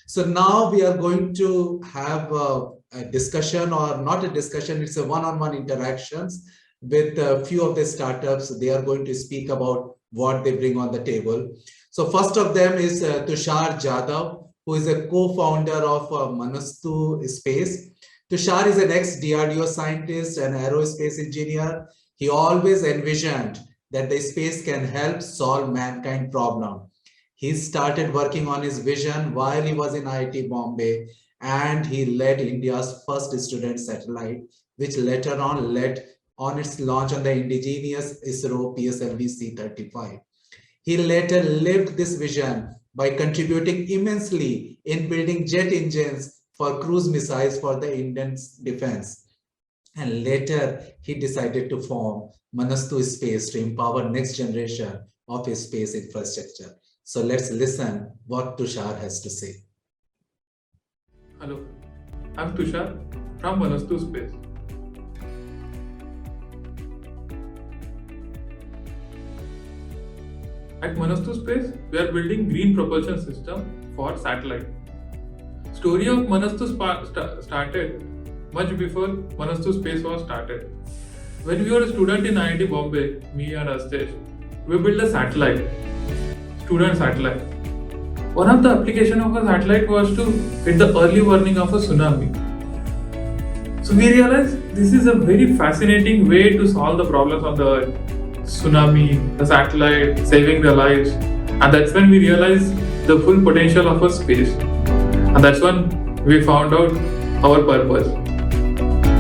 So now we are going to have a discussion, or not a discussion, it's a one-on-one interactions with a few of the startups. They are going to speak about what they bring on the table. So first of them is Tushar Jadhav, who is a co-founder of Manastu Space. Tushar is an ex-DRDO scientist and aerospace engineer. He always envisioned that the space can help solve mankind problem. He started working on his vision while he was in IIT Bombay, and he led India's first student satellite, which later on led on its launch on the indigenous ISRO PSLV C-35. He later lived this vision by contributing immensely in building jet engines for cruise missiles for the Indian defense. And later, he decided to form Manastu Space to empower next generation of his space infrastructure. So let's listen what Tushar has to say. Hello, I'm Tushar from Manastu Space. At Manastu Space, we are building green propulsion system for satellite. Story of Manastu started much before Manastu Space was started. When we were a student in IIT Bombay, me and Astesh, we built a satellite, student satellite. One of the application of a satellite was to hit the early warning of a tsunami. So we realized this is a very fascinating way to solve the problems on the earth. Tsunami, the satellite, saving their lives. And that's when we realized the full potential of a space. And that's when we found out our purpose.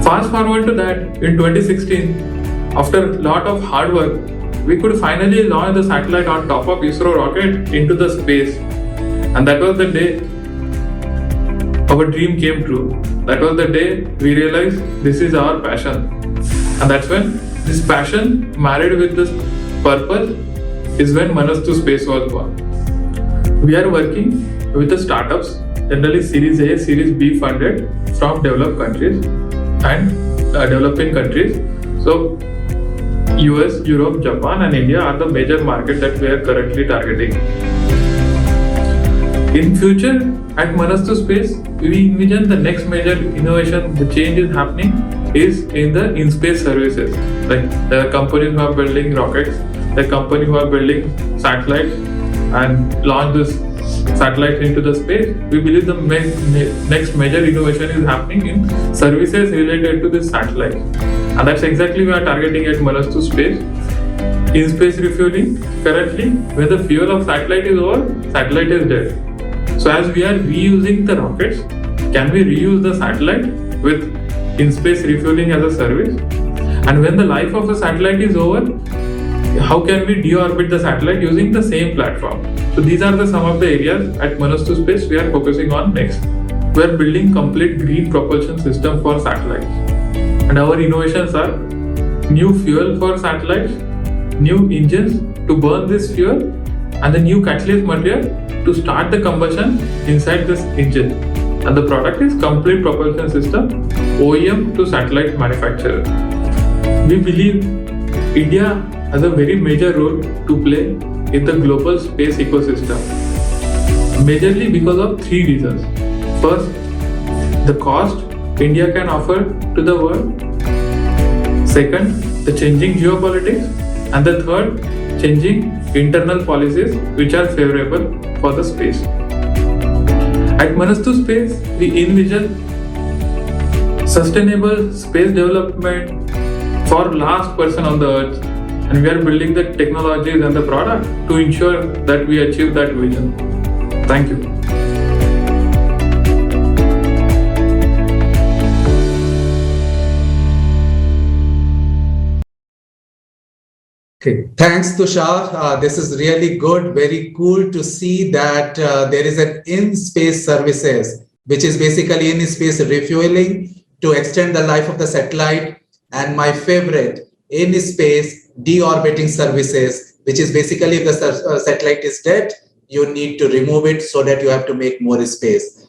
Fast forward to that, in 2016, after a lot of hard work, we could finally launch the satellite on top of ISRO rocket into the space. And that was the day our dream came true. That was the day we realized this is our passion. And that's when this passion married with this purpose is when Manastu Space was born. We are working with the startups, generally Series A, Series B funded from developed countries and developing countries. So US, Europe, Japan and India are the major markets that we are currently targeting. In future, at Manastu Space, we envision the next major innovation, the change is happening is in the in-space services. Like there are companies who are building rockets, there are companies who are building satellites and launch this satellite into the space. We believe the next major innovation is happening in services related to this satellite. And that's exactly we are targeting at Manastu Space. In-space refueling, currently when the fuel of satellite is over, satellite is dead. So as we are reusing the rockets, can we reuse the satellite with in-space refueling as a service? And when the life of a satellite is over, how can we deorbit the satellite using the same platform? So these are some of the areas at Manastu Space we are focusing on next. We are building complete green propulsion system for satellites. And our innovations are new fuel for satellites, new engines to burn this fuel, and the new catalyst material to start the combustion inside this engine. And the product is complete propulsion system, OEM to satellite manufacturer. We believe India has a very major role to play in the global space ecosystem. Majorly because of three reasons. First, the cost India can offer to the world. Second, the changing geopolitics. And the third, changing internal policies which are favorable for the space. At Manastu Space, we envision sustainable space development for last person on the earth, and we are building the technologies and the product to ensure that we achieve that vision. Thank you. Okay, thanks Tushar. This is really good, very cool to see that there is an in-space services, which is basically in-space refueling to extend the life of the satellite. And my favorite, in-space deorbiting services, which is basically if the satellite is dead, you need to remove it so that you have to make more space.